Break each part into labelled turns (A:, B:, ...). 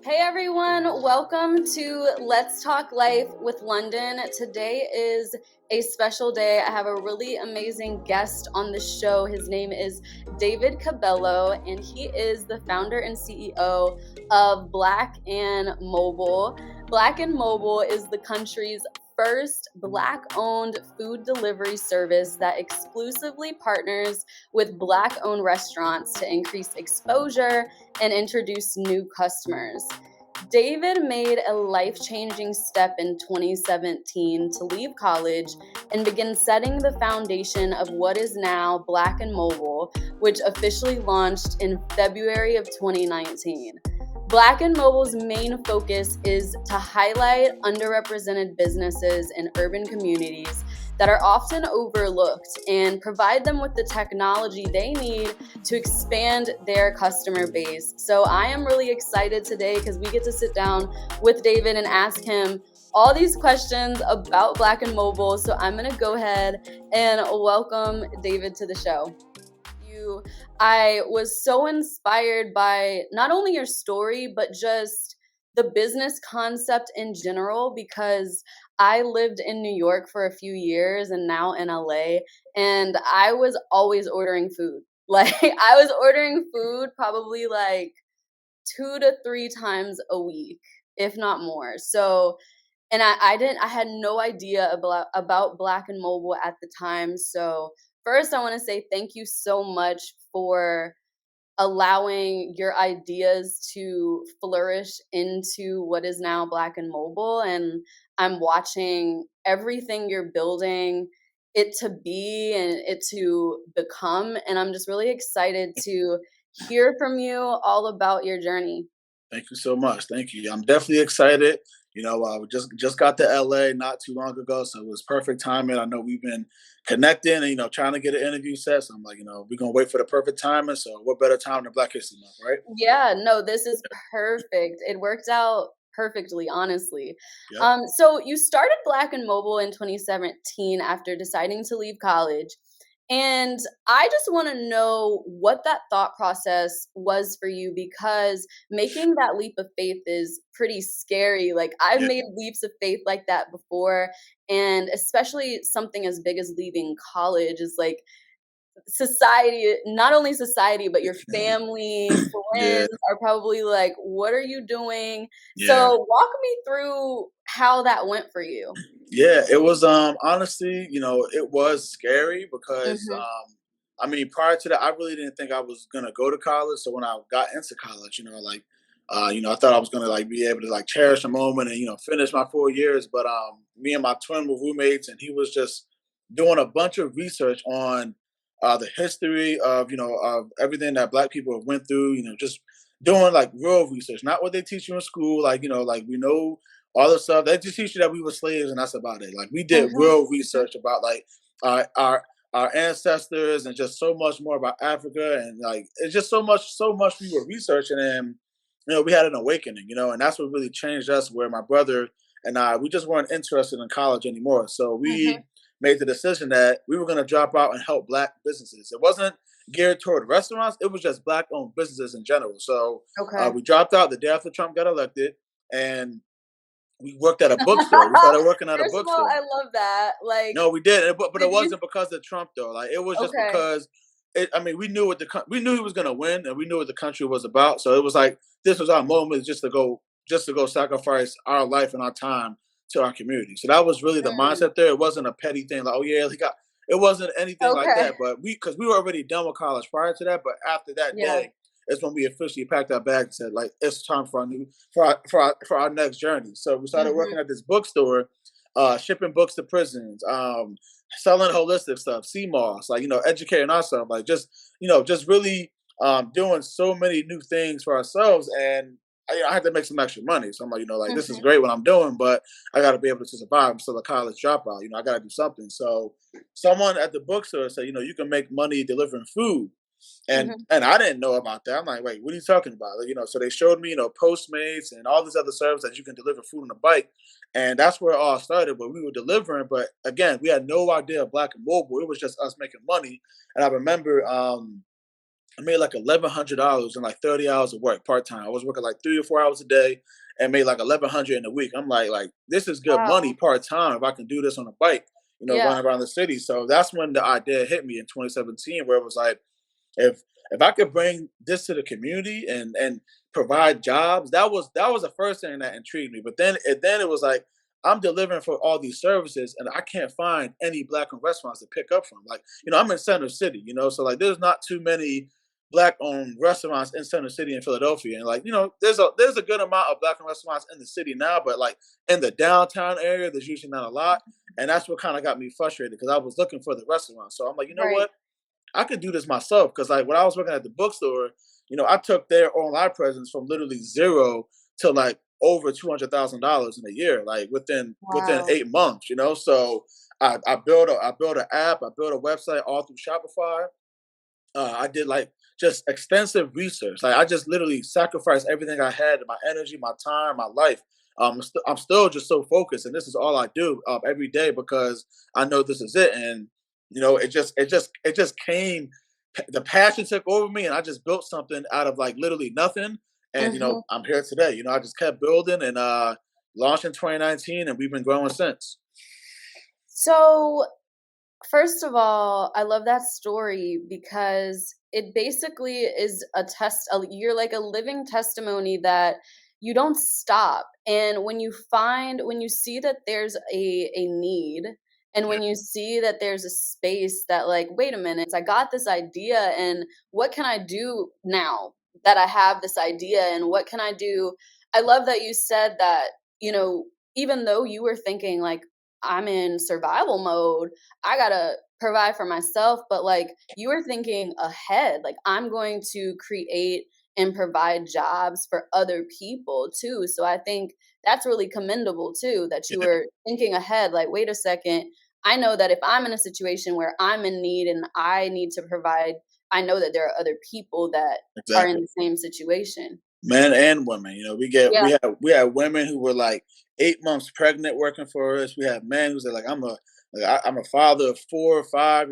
A: Hey everyone, welcome to Let's Talk Life with London. Today is a special day. I have a really amazing guest on the show. His name is David Cabello, and he is the founder and CEO of Black and Mobile. Black and Mobile is the country's first Black-owned food delivery service that exclusively partners with Black-owned restaurants to increase exposure and introduce new customers. David made a life-changing step in 2017 to leave college and begin setting the foundation of what is now Black and Mobile, which officially launched in February of 2019. Black and Mobile's main focus is to highlight underrepresented businesses in urban communities that are often overlooked and provide them with the technology they need to expand their customer base. So I am really excited today because we get to sit down with David and ask him all these questions about Black and Mobile. So I'm going to go ahead and welcome David to the show. I was so inspired by not only your story, but just the business concept in general, because I lived in New York for a few years and now in LA, and I was always ordering food. Like, I was ordering food probably like 2 to 3 times a week, if not more. So, and I had no idea about Black and Mobile at the time. So first, I want to say thank you so much for allowing your ideas to flourish into what is now Black and Mobile. And I'm watching everything you're building it to be and it to become. And I'm just really excited to hear from you all about your journey.
B: Thank you so much. Thank you. I'm definitely excited. We just got to LA not too long ago, so it was perfect timing. I know we've been connecting and trying to get an interview set. So I'm like, we're gonna wait for the perfect timing. So what better time than Black History Month, right?
A: Yeah, no, this is perfect. It worked out perfectly, honestly.
B: Yep.
A: So you started Black and Mobile in 2017 after deciding to leave college. And I just want to know what that thought process was for you, because making that leap of faith is pretty scary. Like, I've
B: Yeah.
A: made leaps of faith like that before. And especially something as big as leaving college is like society, not only society, but your family,
B: Yeah.
A: friends are probably like, what are you doing?
B: Yeah.
A: So walk me through how that went for you.
B: Yeah. It was honestly, it was scary because
A: Hmm.
B: prior to that, I really didn't think I was gonna go to college. So when I got into college, I thought I was gonna like be able to like cherish a moment and finish my 4 years. But me and my twin were roommates, and he was just doing a bunch of research on the history of of everything that Black people have went through. Just doing like real research, not what they teach you in school. Like we know all the stuff they just teach you that we were slaves, and that's about it. Like we did
A: Hmm.
B: real research about like our our our ancestors and just so much more about Africa, and like it's just so much we were researching, and we had an awakening, and that's what really changed us. Where my brother and I, we just weren't interested in college anymore, so
A: Hmm.
B: we made the decision that we were going to drop out and help Black businesses. It wasn't geared toward restaurants; it was just Black-owned businesses in general. So
A: Okay.
B: we dropped out the day after Trump got elected, and we worked at a bookstore. We started working at a
A: First of all,
B: bookstore.
A: I love that. Like,
B: No, we did, but it
A: did you?
B: wasn't because of Trump though. Like it was just
A: Okay.
B: because we knew we knew he was going to win, and we knew what the country was about. So it was like this was our moment just to go sacrifice our life and our time to our community. So that was really the
A: Mm,
B: mindset there. It wasn't a petty thing like, oh yeah, he got. It wasn't anything like
A: okay.
B: that. But because we were already done with college prior to that. But after that
A: Yeah.
B: day, it's when we officially packed our bags and said like it's time for our next journey. So we started
A: Hmm.
B: working at this bookstore, shipping books to prisons, selling holistic stuff, CMOS, like educating ourselves, like just really doing so many new things for ourselves, and I had to make some extra money. So I'm like, like this is
A: Hmm.
B: great what I'm doing, but I got to be able to survive. I'm still a college dropout. I got to do something. So someone at the bookstore said, you can make money delivering food. And
A: Hmm.
B: and I didn't know about that. I'm like, wait, what are you talking about? Like, so they showed me, Postmates and all these other services that you can deliver food on a bike. And that's where it all started, where we were delivering. But again, we had no idea of Black and Mobile. It was just us making money. And I remember I made like $1,100 in like 30 hours of work part time. I was working like 3 or 4 hours a day and made like 1,100 in a week. I'm like this is good money
A: Wow.
B: part time if I can do this on a bike,
A: Yeah.
B: running around the city. So that's when the idea hit me in 2017, where it was like, if I could bring this to the community and provide jobs, that was the first thing that intrigued me. But then it was like, I'm delivering for all these services and I can't find any black owned restaurants to pick up from. Like, I'm in Center City, so like there's not too many black owned restaurants in Center City in Philadelphia. And like, there's a good amount of black owned restaurants in the city now, but like in the downtown area, there's usually not a lot. And that's what kind of got me frustrated because I was looking for the restaurant. So I'm like, you know
A: Right.
B: what? I could do this myself because like when I was working at the bookstore, I took their online presence from literally zero to like over $200,000 in a year, like within
A: Wow.
B: 8 months. So I built an app, I built a website all through Shopify. I did like just extensive research. Like I just literally sacrificed everything I had, my energy, my time, my life. I'm still just so focused, and this is all I do every day because I know this is it. And it just came. The passion took over me, and I just built something out of like literally nothing. And
A: Mhm.
B: I'm here today. I just kept building and launched in 2019, and we've been growing since.
A: So, first of all, I love that story because it basically is you're like a living testimony that you don't stop. And when you see that there's a need, and
B: Yeah,
A: when you see that there's a space that, like, wait a minute, I got this idea, and what can I do now that I have this idea? And what can I do? I love that you said that, you know, even though you were thinking, like, I'm in survival mode, I gotta provide for myself, but like you were thinking ahead, like I'm going to create and provide jobs for other people too. So I think that's really commendable too, that you
B: yeah,
A: were thinking ahead, like, wait a second, I know that if I'm in a situation where I'm in need and I need to provide, I know that there are other people that are in
B: exactly.
A: the same situation.
B: Men and women. We get
A: Yeah.
B: we had women who were like 8 months pregnant working for us. We had men who said like I'm a father of 4 or 5.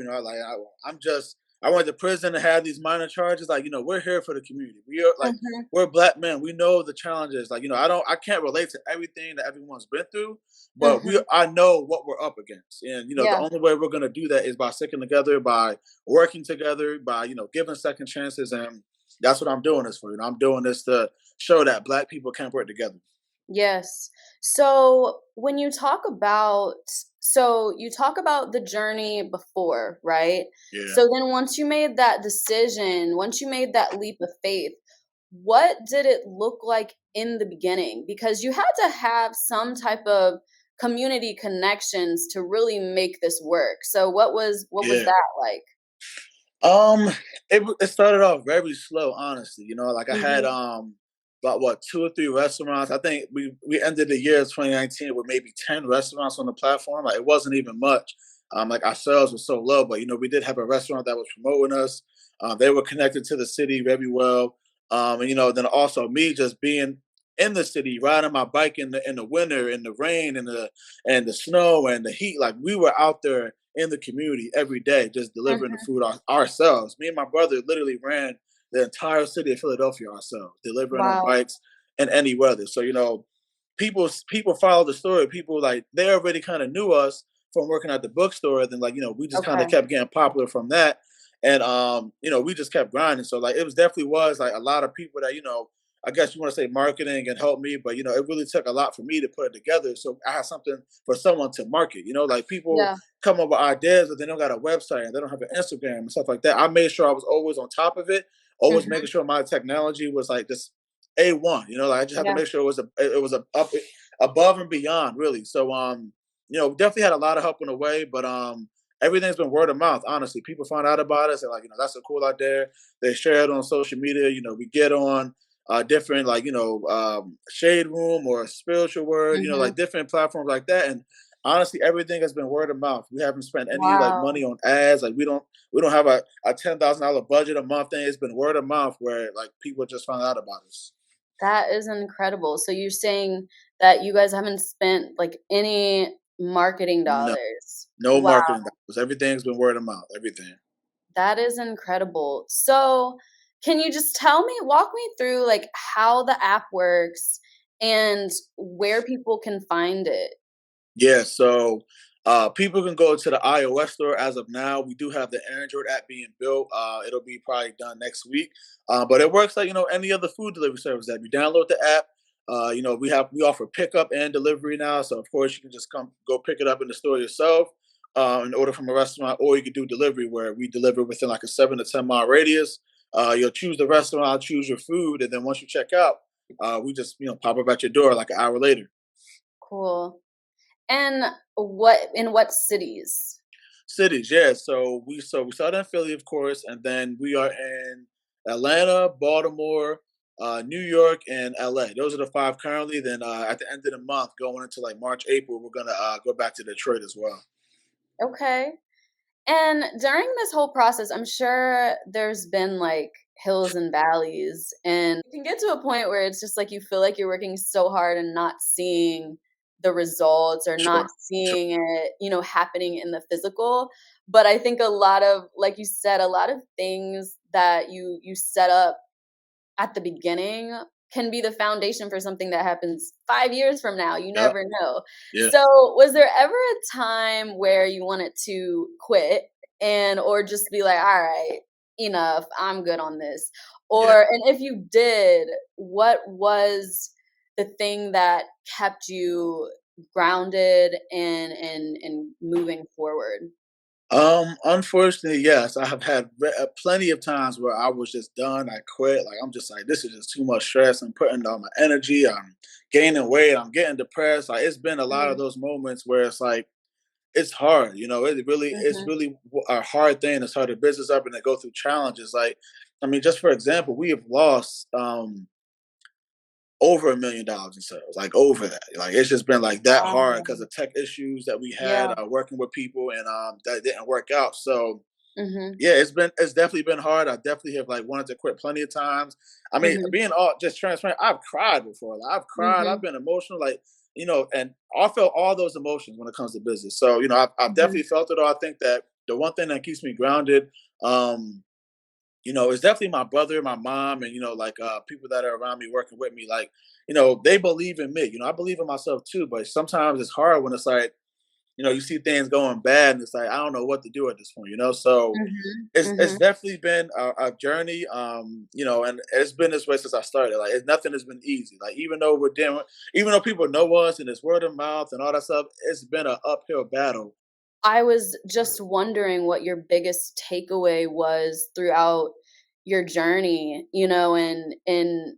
B: I went to prison and had these minor charges. Like we're here for the community. We are like
A: Mhm.
B: we're black men. We know the challenges. Like I can't relate to everything that everyone's been through, but
A: Mhm.
B: I know what we're up against. And the
A: Yeah.
B: only way we're gonna do that is by sticking together, by working together, by giving second chances. And that's what I'm doing this for. I'm doing this to show that black people can work together.
A: Yes. So when you talk about, so you talk about the journey before, right?
B: Yeah,
A: So then once you made that decision, once you made that leap of faith, what did it look like in the beginning? Because you had to have some type of community connections to really make this work. So what was
B: yeah.
A: that like?
B: Um, it started off very slow, honestly. Like I had
A: Mhm.
B: about what 2 or 3 restaurants. I think we ended the year of 2019 with maybe 10 restaurants on the platform. Like it wasn't even much. Like our sales were so low, but we did have a restaurant that was promoting us. They were connected to the city very well. And then also me just being in the city, riding my bike in the winter, in the rain, and the snow and the heat. Like we were out there in the community every day, just delivering the
A: Mhm.
B: food ourselves. Me and my brother literally ran the entire city of Philadelphia ourselves, delivering on
A: Wow.
B: bikes in any weather. So people follow the story. People like they already kind of knew us from working at the bookstore. Then like we just kind of
A: Okay.
B: kept getting popular from that, and we just kept grinding. So like it was definitely was like a lot of people that I guess you want to say marketing and help me, but it really took a lot for me to put it together. So I had something for someone to market. Like people
A: Yeah.
B: come up with ideas, but they don't got a website and they don't have an Instagram and stuff like that. I made sure I was always on top of it, always
A: Mhm.
B: making sure my technology was like just A1. Like I just had to
A: Yeah.
B: make sure it was above and beyond really. So definitely had a lot of help on the way, but everything's been word of mouth. Honestly, people find out about us. They're like, that's a cool idea. They share it on social media. We get on different like shade room or spiritual word.
A: Mhm.
B: Like different platforms like that. And honestly, everything has been word of mouth. We haven't spent any like
A: Wow.
B: money on ads. Like we don't have a $10,000 budget a month thing. It's been word of mouth where like people just found out about us.
A: That is incredible. So you're saying that you guys haven't spent, like, any marketing
B: No,
A: dollars.
B: no
A: Wow,
B: marketing dollars. Everything's been word of mouth. Everything.
A: that is incredible. So, Can you just walk me through like how the app works and where people can find it?
B: Yeah, so people can go to the iOS store as of now. We do have the Android app being built. It'll be probably done next week. But it works like any other food delivery service app. You download the app. We offer pickup and delivery now. So of course you can just come go pick it up in the store yourself and order from a restaurant, or you could do delivery where we deliver within like a 7 to 10 mile radius. You'll choose the restaurant, I'll choose your food, and then once you check out, we just pop up at your door like an hour later.
A: Cool. And what cities?
B: Cities, yeah. So we started in Philly, of course, and then we are in Atlanta, Baltimore, New York, and LA. Those are the five currently. Then at the end of the month, going into like March, April, we're gonna go back to Detroit as well.
A: Okay. And during this whole process, I'm sure there's been like hills and valleys, and you can get to a point where it's just like you feel like you're working so hard and not seeing the results or not
B: Sure, sure.
A: seeing it, happening in the physical. But I think a lot of, like you said, a lot of things that you set up at the beginning can be the foundation for something that happens 5 years from now, you
B: Yep.
A: never know.
B: Yeah.
A: So, was there ever a time where you wanted to quit or just be like, "All right, enough, I'm good on this."
B: Yeah.
A: And if you did, what was the thing that kept you grounded and moving forward?
B: Unfortunately, yes, I have had plenty of times where I was just done. I quit. Like I'm just like, this is just too much stress. I'm putting all my energy. I'm gaining weight. I'm getting depressed. Like it's been a lot of
A: Mm,
B: those moments where it's like it's hard. It's
A: mhm.
B: really a hard thing to start a business up and to go through challenges. Like, I mean, just for example, we have lost over $1 million in sales, like over that. Like it's just been like that hard
A: Wow.
B: because of tech issues that we had
A: Yeah.
B: working with people, and that didn't work out. So
A: Mhm.
B: yeah, it's definitely been hard. I definitely have like wanted to quit plenty of times. I mean,
A: Mhm.
B: being all just transparent, I've cried before. Like I've cried, I've
A: Mhm.
B: been emotional, like and I felt all those emotions when it comes to business. So I've
A: Mhm.
B: definitely felt it all. I think that the one thing that keeps me grounded, is definitely my brother, my mom, and like people that are around me working with me. Like, they believe in me. I believe in myself too, but sometimes it's hard when it's like you see things going bad, and it's like I don't know what to do at this point. So
A: Mhm,
B: it's
A: mhm.
B: definitely been a journey, and it's been this way since I started. Like nothing has been easy. Like even though people know us and it's word of mouth and all that stuff, it's been an uphill battle.
A: I was just wondering what your biggest takeaway was throughout your journey, and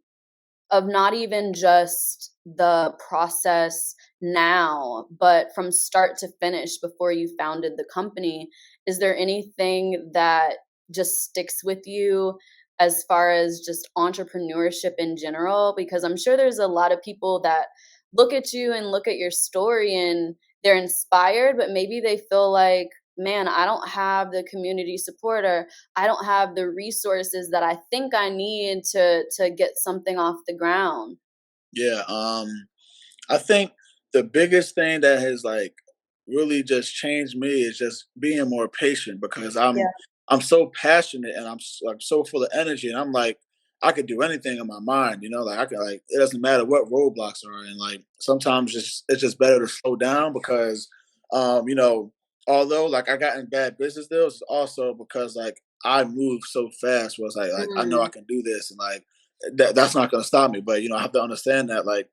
A: of not even just the process now, but from start to finish before you founded the company. Is there anything that just sticks with you as far as just entrepreneurship in general? Because I'm sure there's a lot of people that look at you and look at your story and they're inspired, but maybe they feel like, man, I don't have the community support, or I don't have the resources that I think I need to get something off the ground.
B: Yeah. I think the biggest thing that has like really just changed me is just being more patient because I'm
A: Yeah.
B: I'm so passionate and I'm so full of energy, and I'm like I could do anything in my mind, like I could like it doesn't matter what roadblocks are, and like sometimes it's just better to slow down because um you know although like I got in bad business deals, it's also because like I move so fast where it's like I know I
A: Mm,
B: can do this, and like that's not going to stop me, but I have to understand that like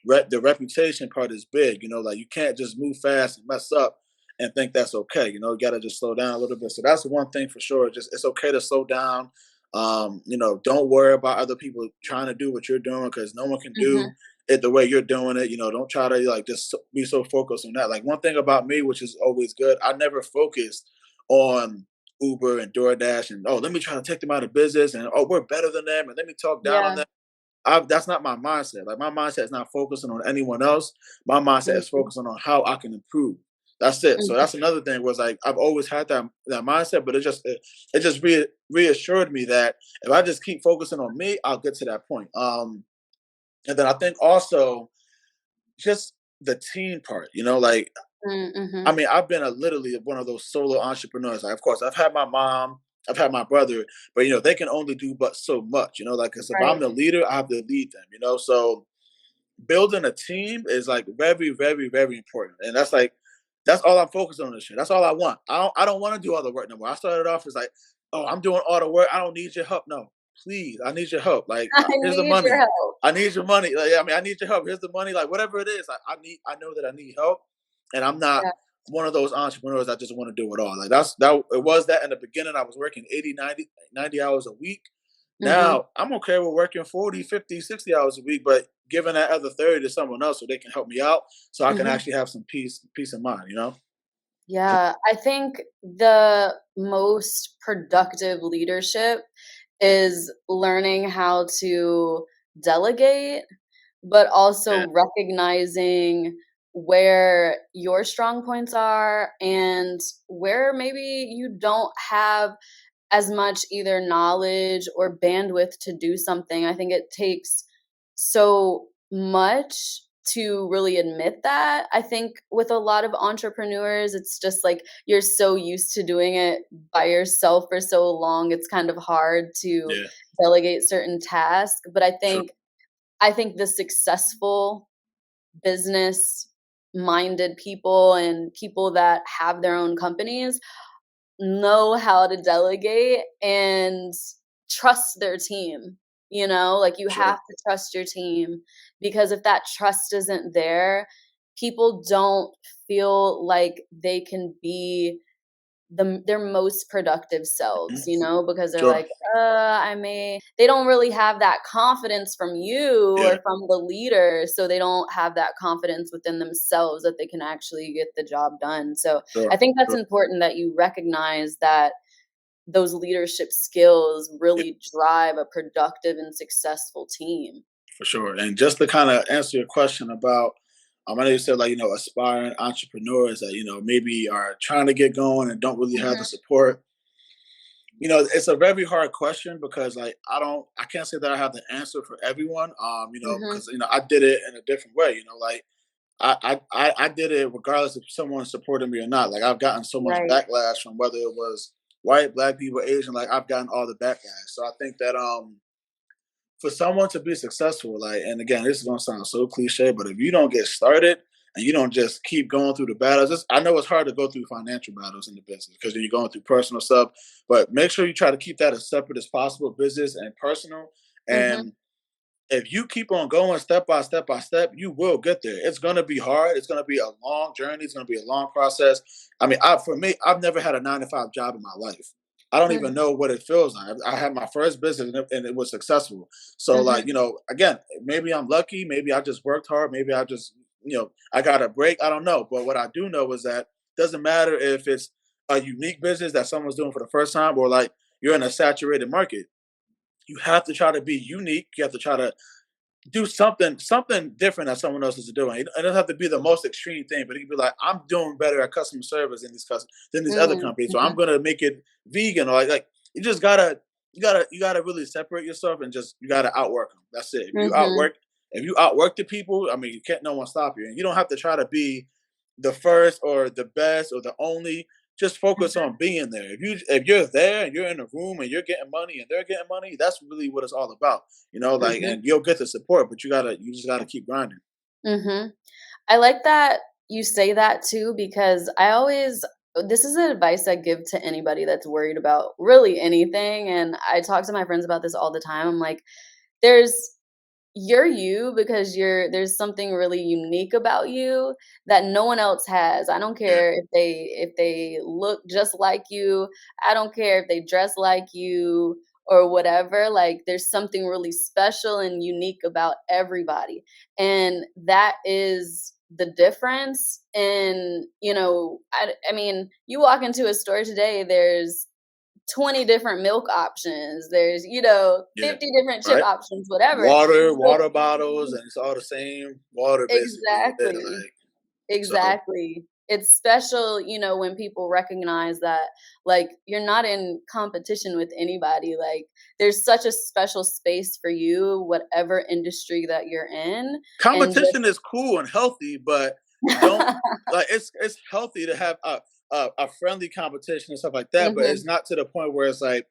B: the reputation part is big. Like you can't just move fast and mess up and think that's okay. You got to just slow down a little bit. So that's the one thing for sure. Just it's okay to slow down. Don't worry about other people trying to do what you're doing because no one can do
A: mhm,
B: it the way you're doing it. Don't try to like just be so focused on that. Like one thing about me, which is always good, I never focused on Uber and DoorDash and let me try to take them out of business and we're better than them and let me talk down on
A: yeah,
B: them. That's not my mindset. Like my mindset is not focusing on anyone else. My mindset is
A: mhm,
B: focusing on how I can improve. That's it. So
A: mhm,
B: that's another thing was like I've always had that mindset, but it just reassured me that if I just keep focusing on me, I'll get to that point. And then I think also just the team part. Like
A: mm,
B: I
A: mhm,
B: mean, I've been literally one of those solo entrepreneurs. Like, of course, I've had my mom. I've had my brother, but they can only do but so much. Like 'cause if I'm
A: Right.
B: the leader, I have to lead them. So building a team is like very, very, very important. And that's all I'm focused on this shit. That's all I want. I don't want to do all the work no more. I started off as like, oh, I'm doing all the work. I don't need your help. No, please, I need your help. Like,
A: I
B: here's the
A: need your
B: money.
A: help.
B: I need your money. Like, I mean, I need your help. Here's the money. Like, whatever it is, I know that I need help, and I'm not
A: Yeah.
B: one of those entrepreneurs that just want to do it all. Like that. It was that in the beginning. I was working 80, 90 hours a week.
A: Mhm.
B: Now I'm okay with working 40, 50, 60 hours a week, but giving that other 30 to someone else so they can help me out so I can
A: Mhm.
B: actually have some peace of mind.
A: Yeah, I think the most productive leadership is learning how to delegate, but
B: Yeah.
A: also recognizing where your strong points are and where maybe you don't have as much either knowledge or bandwidth to do something. I think it takes so much to really admit that. I think with a lot of entrepreneurs, it's just like you're so used to doing it by yourself for so long, it's kind of hard to
B: Yeah.
A: delegate certain tasks. But I
B: True.
A: think I think the successful business minded people and people that have their own companies know how to delegate and trust their team, like, you
B: Sure.
A: have to trust your team because if that trust isn't there, people don't feel like they can be their most productive selves,
B: Mhm.
A: because they're
B: Sure.
A: like, I may they don't really have that confidence from you
B: Yeah.
A: or from the leader, so they don't have that confidence within themselves that they can actually get the job done. So, I
B: Sure.
A: think that's
B: Sure.
A: important that you recognize that those leadership skills
B: Yeah,
A: really drive a productive and successful team.
B: for sure. And just to kind of answer your question about, I know you said like, aspiring entrepreneurs that, maybe are trying to get going and don't really have the
A: Mhm,
B: support. It's a very hard question because like I can't say that I have the answer for everyone.
A: mhm,
B: Because I did it in a different way. Like I did it regardless if someone supported me or not. Like I've gotten so much
A: right,
B: backlash from whether it was white, black people, Asian. Like I've gotten all the backlash. So I think that for someone to be successful, like, and again, this is gonna sound so cliche, but if you don't get started and you don't just keep going through the battles, I know it's hard to go through financial battles in the business because you're going through personal stuff, but make sure you try to keep that as separate as possible, business and personal.
A: mhm,
B: And if you keep on going step by step by step, you will get there. It's gonna be hard. It's gonna be a long journey. It's gonna be a long process. I mean, for me, I've never had a 9 to 5 job in my life. I don't even
A: mhm,
B: know what it feels like. I had my first business and it was successful. So, like,
A: mhm,
B: again, maybe I'm lucky. Maybe I just worked hard. Maybe I just, I got a break. I don't know. But what I do know is that it doesn't matter if it's a unique business that someone's doing for the first time or like you're in a saturated market. You have to try to be unique. You have to try to do something different that someone else is doing. It doesn't have to be the most extreme thing, but it could be like, I'm doing better at customer service than these other
A: mm,
B: companies, so I'm
A: mhm,
B: gonna make it vegan or like you just gotta really separate yourself and just you gotta outwork them. That's it.
A: mhm,
B: If you outwork the people, I mean, you can't no one stop you, and you don't have to try to be the first or the best or the only. Just focus
A: mhm,
B: on being there. If you're there and you're in a room and you're getting money and they're getting money, that's really what it's all about. Like,
A: mhm,
B: and you'll get the support, but you just gotta keep grinding.
A: mhm. I like that you say that too because this is advice I give to anybody that's worried about really anything, and I talk to my friends about this all the time. I'm like, there's you're you because there's something really unique about you that no one else has. I don't
B: Yeah.
A: care if they look just like you. I don't care if they dress like you or whatever. Like there's something really special and unique about everybody. And that is the difference. And I mean, you walk into a store today, there's 20 different milk options. There's,
B: Yeah.
A: 50 different chip
B: Right.
A: options, whatever. So
B: Water bottles, and it's all the same water basically.
A: exactly.
B: Like so.
A: Exactly. It's special, when people recognize that, like, you're not in competition with anybody. Like, there's such a special space for you, whatever industry that you're in. And
B: Competition is cool and healthy, but don't
A: just
B: like it's healthy to have. a friendly competition and stuff like that, but
A: Mhm.
B: it's not to the point where it's like,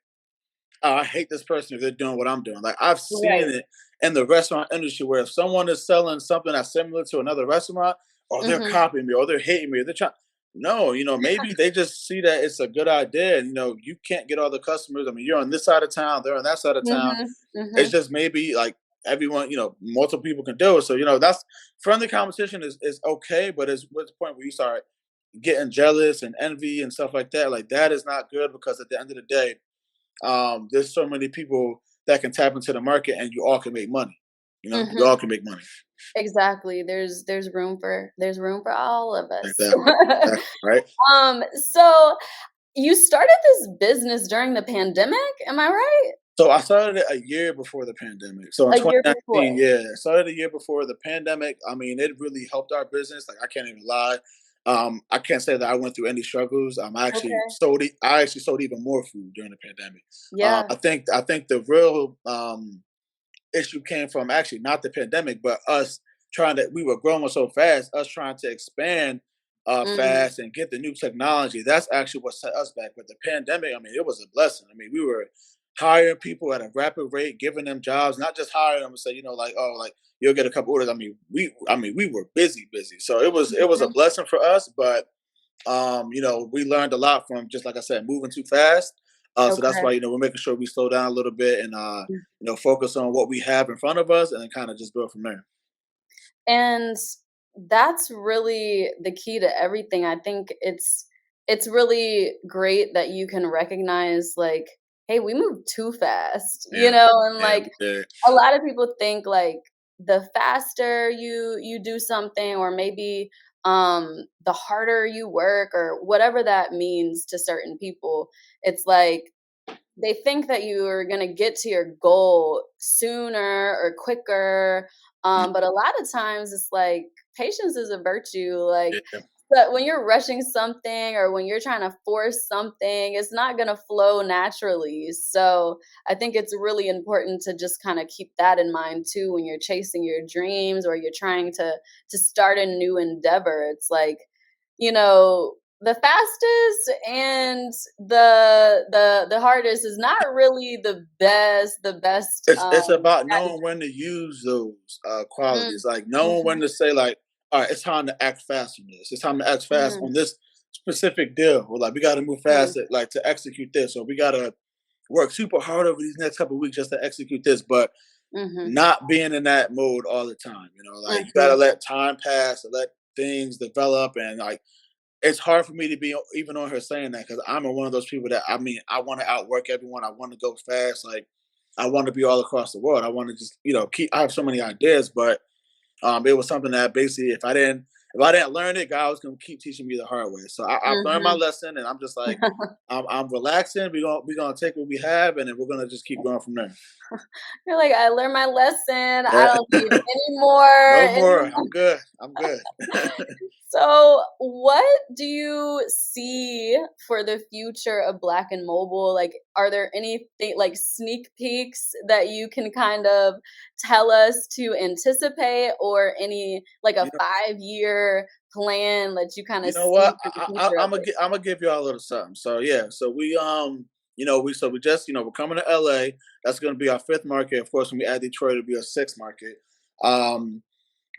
B: oh, I hate this person if they're doing what I'm doing. Like I've seen
A: Right.
B: it in the restaurant industry where if someone is selling something that's similar to another restaurant, or they're
A: Mhm.
B: copying me, or they're hating me, or they're trying. No, maybe they just see that it's a good idea, and you can't get all the customers. I mean, you're on this side of town, they're on that side of town.
A: Mhm.
B: It's
A: Mhm.
B: just maybe like everyone, multiple people can do it. So that's friendly competition is okay, but it's what's the point where you start getting jealous and envy and stuff like that. Like that is not good because at the end of the day, there's so many people that can tap into the market and you all can make money. You
A: Mhm.
B: all can make money.
A: Exactly. There's room for all of us.
B: Exactly. Exactly. Right.
A: So you started this business during the pandemic, am I right?
B: So I started it a year before the pandemic. So in
A: A year
B: 2019,
A: before.
B: yeah, I started a year before the pandemic. I mean, it really helped our business. Like I can't even lie. I can't say that I went through any struggles.
A: Okay.
B: I actually sold even more food during the pandemic.
A: Yeah.
B: I think the real issue came from actually not the pandemic, but us we were growing so fast, us trying to expand
A: Mm.
B: fast and get the new technology. That's actually what set us back. But the pandemic, I mean, it was a blessing. I mean, we were hiring people at a rapid rate, giving them jobs, not just hiring them and say, like, oh, like you'll get a couple orders. I mean, we were busy, busy. So it was a
A: Mhm.
B: blessing for us, but we learned a lot from just like I said, moving too fast. So that's
A: Okay.
B: why we're making sure we slow down a little bit and focus on what we have in front of us and then kind of just build from there.
A: And that's really the key to everything. I think it's really great that you can recognize like, hey, we move too fast,
B: Yeah,
A: and
B: yeah,
A: like
B: we did.
A: a lot of people think like the faster you do something or maybe the harder you work or whatever that means to certain people, it's like they think that you are gonna get to your goal sooner or quicker,
B: Yeah,
A: but a lot of times it's like patience is a virtue, like,
B: yeah.
A: but when you're rushing something or when you're trying to force something, it's not gonna flow naturally, so I think it's really important to just kinda keep that in mind too when you're chasing your dreams or you're trying to start a new endeavor. It's like, the fastest and the hardest is not really the best,
B: It's about knowing
A: strategy.
B: when to use those qualities,
A: Mm,
B: like knowing when
A: mhm,
B: to say, like, all right, it's time to act fast on this. It's time to act fast
A: mm,
B: on this specific deal. Or like we got to move
A: mm,
B: fast, like to execute this, or we got to work super hard over these next couple of weeks just to execute this. But
A: mhm,
B: not being in that mode all the time. Like you got to
A: mhm,
B: let time pass, and let things develop, and like it's hard for me to be even on her saying that because I'm one of those people that I want to outwork everyone. I want to go fast. Like I want to be all across the world. I want to just keep. I have so many ideas, but it was something that basically if I didn't learn it, God was gonna keep teaching me the hard way. So I've learned my
A: mhm.
B: lesson, and I'm just like I'm relaxing. We're gonna take what we have, and then we're gonna just keep going from there.
A: You're like, "I learned my lesson, I
B: Yeah.
A: don't need any more,
B: No
A: any
B: more.
A: more."
B: I'm good. I'm good.
A: So, what do you see for the future of Black and Mobile? Like, are there anything like sneak peeks that you can kind of tell us to anticipate, or any like a
B: you know,
A: 5-year plan that you kind
B: you
A: of
B: know
A: see
B: what?
A: for the
B: I,
A: future of it?
B: I'm gonna give you all a little something. So yeah. So we just we're coming to LA. That's gonna be our fifth market. Of course, when we add Detroit, it'll be our sixth market. Um,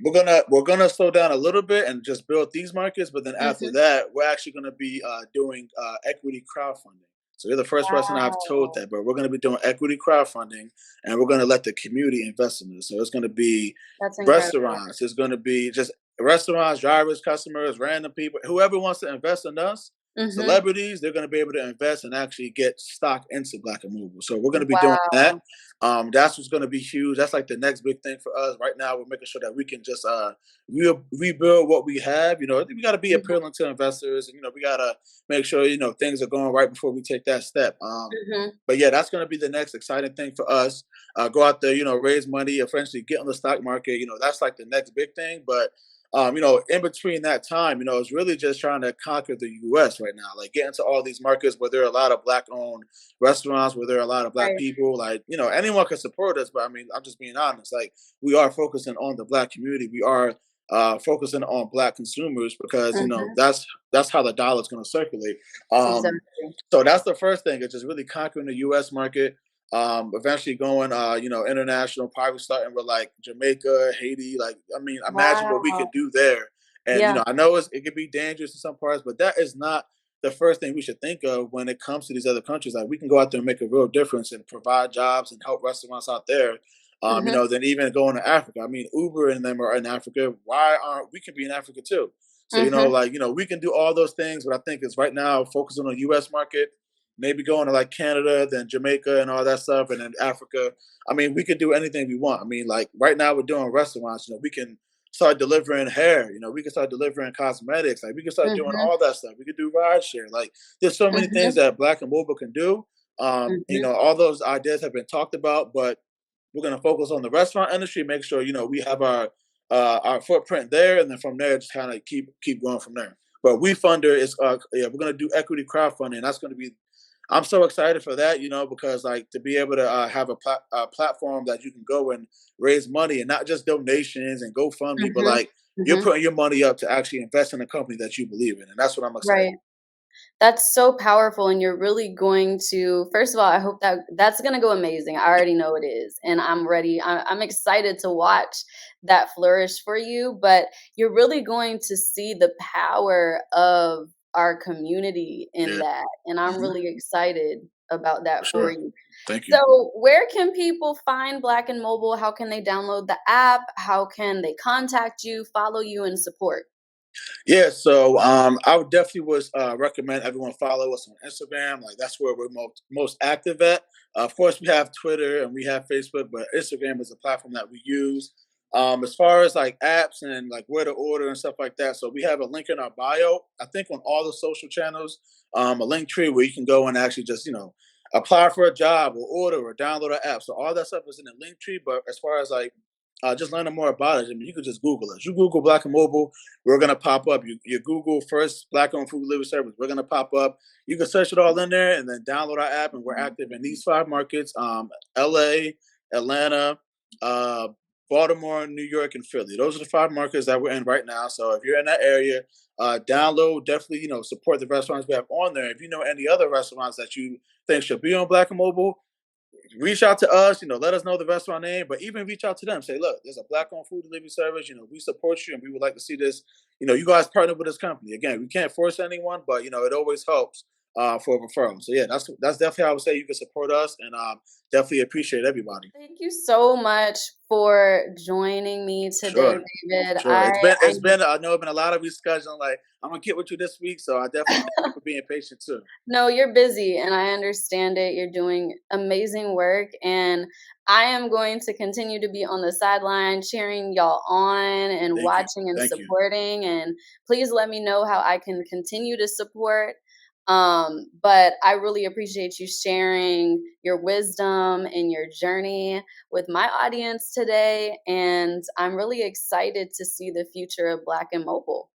B: we're gonna slow down a little bit and just build these markets, but then after
A: Mhm.
B: that, we're actually gonna be doing equity crowdfunding. So you're the first person I've told
A: Wow,
B: that, but we're gonna be doing equity crowdfunding, and we're gonna let the community invest in this. So it's gonna be
A: that's incredible.
B: restaurants. It's gonna be just restaurants, drivers, customers, random people, whoever wants to invest in us.
A: Mhm.
B: Celebrities, they're going to be able to invest and actually get stock into Black and Mobile. So we're going to be doing that.
A: Wow.
B: That's what's going to be huge. That's like the next big thing for us right now. We're making sure that we can just rebuild what we have. We got to be
A: Mhm,
B: appealing to investors, and we got to make sure things are going right before we take that step.
A: mhm,
B: But yeah, that's going to be the next exciting thing for us. Go out there, raise money, eventually get on the stock market. That's like the next big thing. But in between that time, it's really just trying to conquer the U.S. right now. Like get into all these markets where there are a lot of Black-owned restaurants, where there are a lot of Black
A: right.
B: people. Like anyone can support us, but I mean, I'm just being honest. Like we are focusing on the Black community. We are focusing on Black consumers because
A: Mhm.
B: that's how the dollar's going to circulate. Um,
A: Exactly.
B: so that's the first thing. It's just really conquering the U.S. market. Eventually going, international, probably starting with like Jamaica, Haiti. Like, I mean, imagine what we
A: Wow.
B: could do there. And
A: Yeah.
B: I know it could be dangerous in some parts, but that is not the first thing we should think of when it comes to these other countries. Like, we can go out there and make a real difference and provide jobs and help restaurants out there.
A: Mhm.
B: Than even going to Africa. I mean, Uber and them are in Africa. Why aren't we can be in Africa too? So,
A: Mhm.
B: we can do all those things, but I think it's right now focusing on the US market, maybe going to like Canada, then Jamaica and all that stuff, and then Africa. I mean, we could do anything we want. I mean, like right now we're doing restaurants, we can start delivering hair, we can start delivering cosmetics, like we can start doing
A: Mhm.
B: all that stuff. We could do ride share. Like there's so many things
A: Mhm.
B: that Black and Mobile can do.
A: Mhm.
B: All those ideas have been talked about, but we're going to focus on the restaurant industry, make sure we have our footprint there, and then from there just kind of keep going from there. But We Funder is we're going to do equity crowdfunding. That's going to be I'm so excited for that, because like to be able to have a platform that you can go and raise money and not just donations and GoFundMe, but
A: Mhm.
B: like you're
A: Mhm.
B: putting your money up to actually invest in a company that you believe in, and that's what I'm excited.
A: Right. That's so powerful, and you're really going to first of all, I hope that that's gonna go amazing. I already know it is, and I'm ready. I'm excited to watch that flourish for you, but you're really going to see the power of our community in
B: Yeah,
A: that, and I'm
B: hmm
A: really excited about
B: for
A: that for
B: sure.
A: you.
B: Thank you.
A: So, where can people find Black and Mobile? How can they download the app? How can they contact you, follow you, and support?
B: Yeah, so I would definitely recommend everyone follow us on Instagram. Like that's where we're most active at. Of course, we have Twitter and we have Facebook, but Instagram is a platform that we use. As far as like apps and like where to order and stuff like that, so we have a link in our bio. I think on all the social channels, a link tree where you can go and actually just apply for a job or order or download an app. So all that stuff is in the link tree. But as far as like just learning more about it, I mean, you can just Google us. You Google Black and Mobile, we're gonna pop up. You Google first Black owned food delivery service, we're gonna pop up. You can search it all in there and then download our app. And we're active in these five markets: L.A., Atlanta, uh, Baltimore, New York, and Philly. Those are the five markets that we're in right now. So if you're in that area, download, definitely support the restaurants we have on there. If you know any other restaurants that you think should be on Black and Mobile, reach out to us, let us know the restaurant name, but even reach out to them. Say, look, there's a Black owned food delivery service. We support you and we would like to see this. You guys partner with this company. Again, we can't force anyone, but it always helps for a referral. So yeah, that's definitely how I would say you can support us, and definitely appreciate everybody.
A: Thank you so much for joining me today,
B: Sure.
A: David.
B: Sure. It's been I know it's been a lot of rescheduling. Like I'm gonna get with you this week. So I definitely thank you for being patient too.
A: No, you're busy and I understand it. You're doing amazing work, and I am going to continue to be on the sideline cheering y'all on and
B: Thank you.
A: watching and
B: Thank you.
A: supporting, and please let me know how I can continue to support. But I really appreciate you sharing your wisdom and your journey with my audience today, and I'm really excited to see the future of Black and Mobile.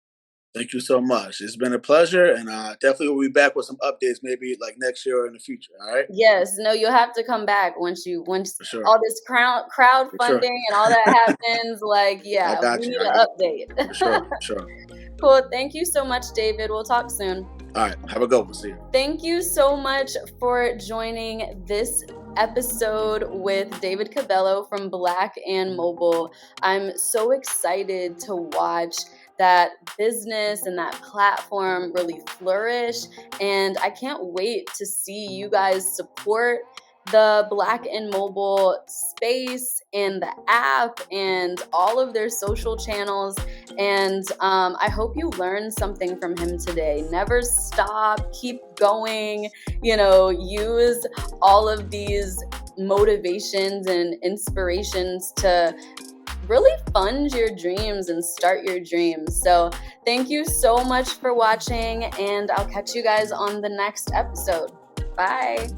B: Thank you so much. It's been a pleasure, and definitely we'll be back with some updates, maybe like next year or in the future. All right,
A: Yes, no, you'll have to come back once
B: for sure,
A: all this
B: for sure.
A: crowdfunding and all that happens, like,
B: I
A: yeah, we
B: got you.
A: need
B: I
A: an
B: got
A: update.
B: for sure, for sure.
A: Cool, thank you so much, David. We'll talk soon.
B: All right, have a good one. See you.
A: Thank you so much for joining this episode with David Cabello from Black and Mobile. I'm so excited to watch that business and that platform really flourish. And I can't wait to see you guys support the Black and Mobile space and the app and all of their social channels. And I hope you learned something from him today. Never stop, keep going, use all of these motivations and inspirations to really fund your dreams and start your dreams. So, thank you so much for watching, and I'll catch you guys on the next episode. Bye.